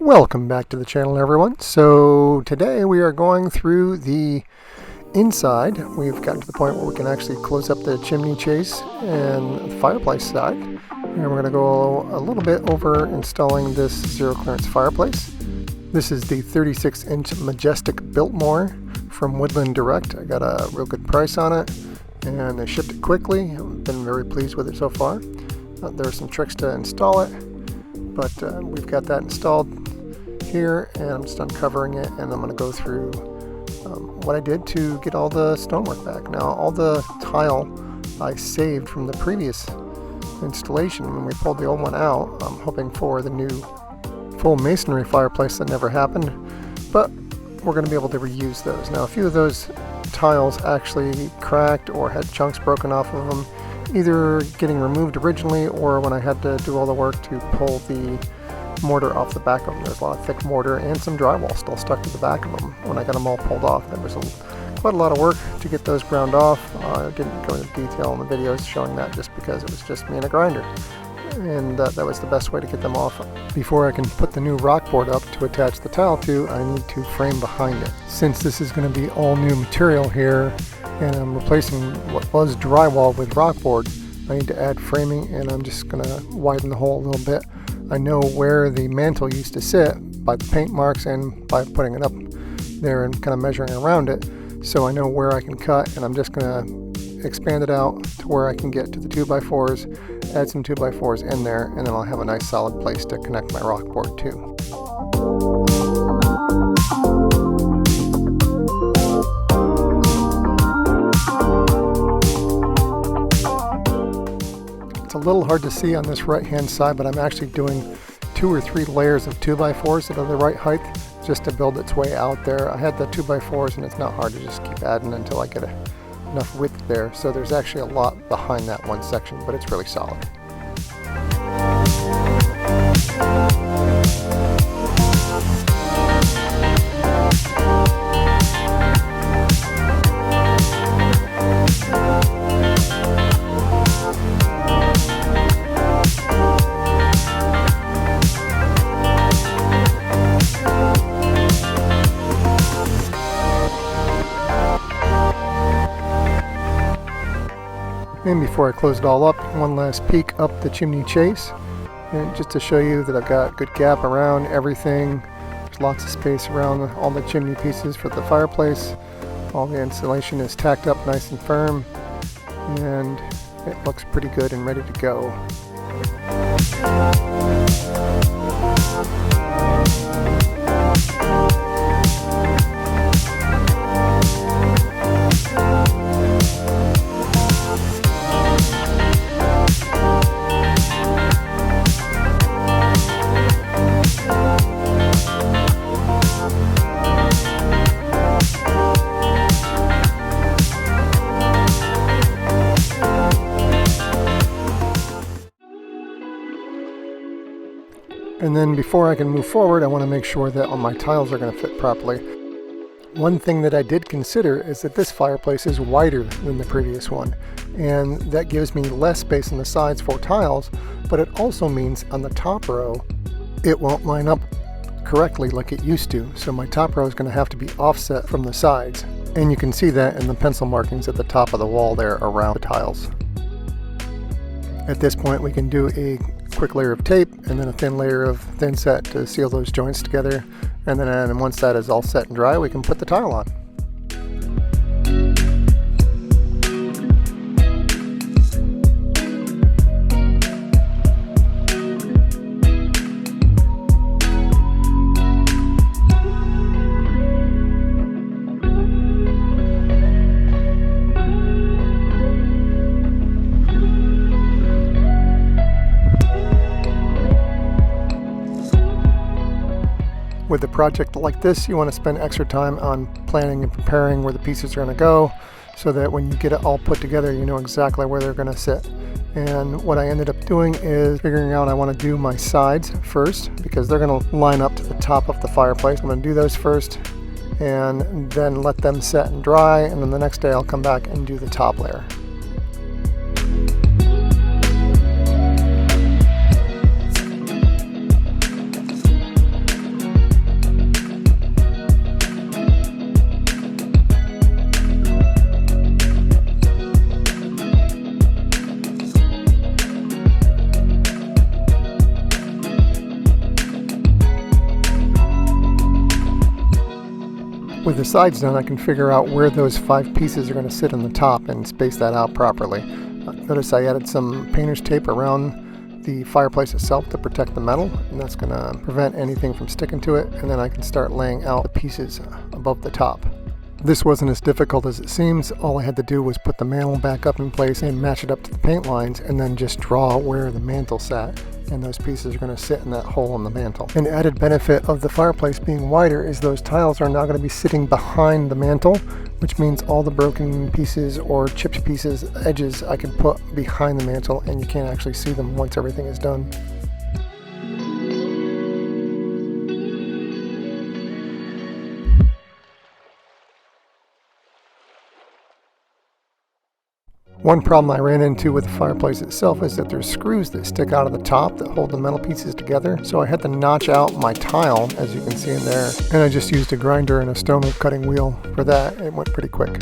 Welcome back to the channel, everyone. So today we are going through the inside. We've gotten to the point where we can actually close up the chimney chase and the fireplace side. And we're going to go a little bit over installing this zero clearance fireplace. This is the 36-inch Majestic Biltmore from Woodland Direct. I got a real good price on it and they shipped it quickly. I've been very pleased with it so far. There are some tricks to install it, but we've got that installed here, and I'm just uncovering it, and I'm going to go through what I did to get all the stonework back. Now, all the tile I saved from the previous installation when we pulled the old one out. I'm hoping for the new full masonry fireplace that never happened, but we're going to be able to reuse those. Now, a few of those tiles actually cracked or had chunks broken off of them, either getting removed originally or when I had to do all the work to pull the mortar off the back of them. There's a lot of thick mortar and some drywall still stuck to the back of them. When I got them all pulled off, there was quite a lot of work to get those ground off. I didn't go into detail in the videos showing that just because it was just me and a grinder, and that was the best way to get them off. Before I can put the new rock board up to attach the tile to, I need to frame behind it. Since this is going to be all new material here and I'm replacing what was drywall with rock board, I need to add framing, and I'm just going to widen the hole a little bit. I know where the mantle used to sit by the paint marks and by putting it up there and kind of measuring around it, so I know where I can cut, and I'm just going to expand it out to where I can get to the 2x4s, add some 2x4s in there, and then I'll have a nice solid place to connect my rock board to. It's a little hard to see on this right hand side, but I'm actually doing 2 or 3 layers of 2x4s that are the right height just to build its way out there. I had the 2x4s, and it's not hard to just keep adding until I get enough width there. So there's actually a lot behind that one section, but it's really solid. And before I close it all up, one last peek up the chimney chase, and just to show you that I've got good gap around everything. There's lots of space around all the chimney pieces for the fireplace. All the insulation is tacked up nice and firm, and it looks pretty good and ready to go. And then before I can move forward, I want to make sure that all my tiles are going to fit properly. One thing that I did consider is that this fireplace is wider than the previous one, and that gives me less space on the sides for tiles, but it also means on the top row it won't line up correctly like it used to. So my top row is going to have to be offset from the sides, and you can see that in the pencil markings at the top of the wall there around the tiles. At this point, we can do a quick layer of tape and then a thin layer of thin set to seal those joints together, and then once that is all set and dry, we can put the tile on. With a project like this, you want to spend extra time on planning and preparing where the pieces are going to go, so that when you get it all put together, you know exactly where they're going to sit. And what I ended up doing is figuring out I want to do my sides first, because they're going to line up to the top of the fireplace. I'm going to do those first and then let them set and dry, and then the next day I'll come back and do the top layer. With the sides done, I can figure out where those 5 pieces are going to sit on the top and space that out properly. Notice I added some painter's tape around the fireplace itself to protect the metal, and that's going to prevent anything from sticking to it, and then I can start laying out the pieces above the top. This wasn't as difficult as it seems. All I had to do was put the mantle back up in place and match it up to the paint lines, and then just draw where the mantle sat. And those pieces are going to sit in that hole in the mantle. An added benefit of the fireplace being wider is those tiles are now going to be sitting behind the mantle, which means all the broken pieces or chipped pieces, edges, I can put behind the mantle, and you can't actually see them once everything is done. One problem I ran into with the fireplace itself is that there's screws that stick out of the top that hold the metal pieces together. So I had to notch out my tile, as you can see in there, and I just used a grinder and a stone cutting wheel for that. It went pretty quick.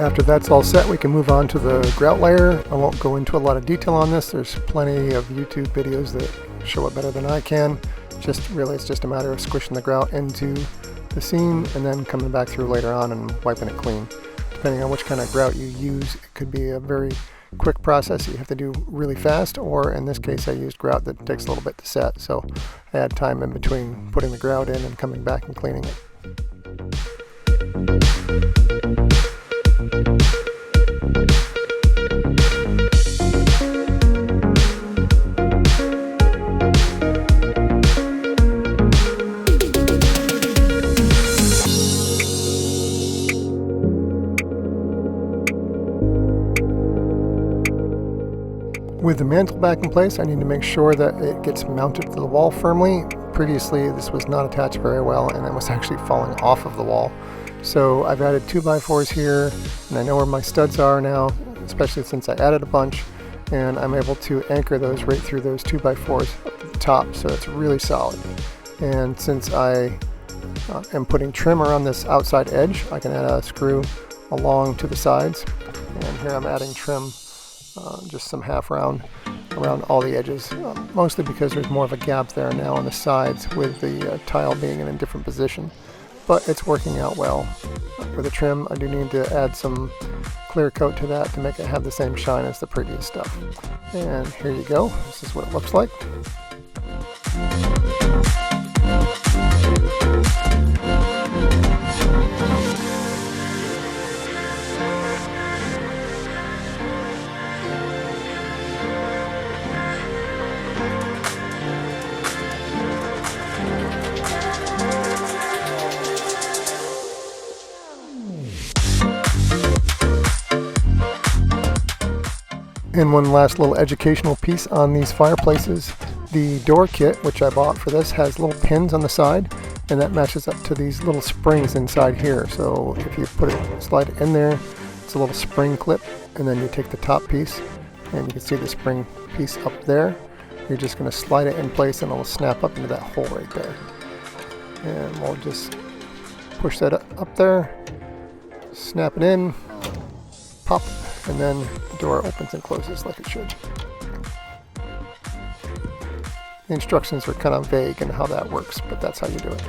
After that's all set, we can move on to the grout layer. I won't go into a lot of detail on this. There's plenty of YouTube videos that show it better than I can. It's just a matter of squishing the grout into the seam and then coming back through later on and wiping it clean. Depending on which kind of grout you use, it could be a very quick process that you have to do really fast, or in this case I used grout that takes a little bit to set, so I had time in between putting the grout in and coming back and cleaning it. With the mantle back in place, I need to make sure that it gets mounted to the wall firmly. Previously, this was not attached very well, and it was actually falling off of the wall. So I've added 2x4s here, and I know where my studs are now, especially since I added a bunch, and I'm able to anchor those right through those 2x4s up to the top, so it's really solid. And since I am putting trim around this outside edge, I can add a screw along to the sides, and here I'm adding trim, just some half round around all the edges, mostly because there's more of a gap there now on the sides with the tile being in a different position. But it's working out well. For the trim, I do need to add some clear coat to that to make it have the same shine as the previous stuff. And here you go. This is what it looks like. And one last little educational piece on these fireplaces. The door kit, which I bought for this, has little pins on the side, and that matches up to these little springs inside here. So if you slide it in there, it's a little spring clip, and then you take the top piece, and you can see the spring piece up there. You're just going to slide it in place, and it'll snap up into that hole right there. And we'll just push that up there, snap it in, pop, and then the door opens and closes like it should. The instructions are kind of vague in how that works, but that's how you do it.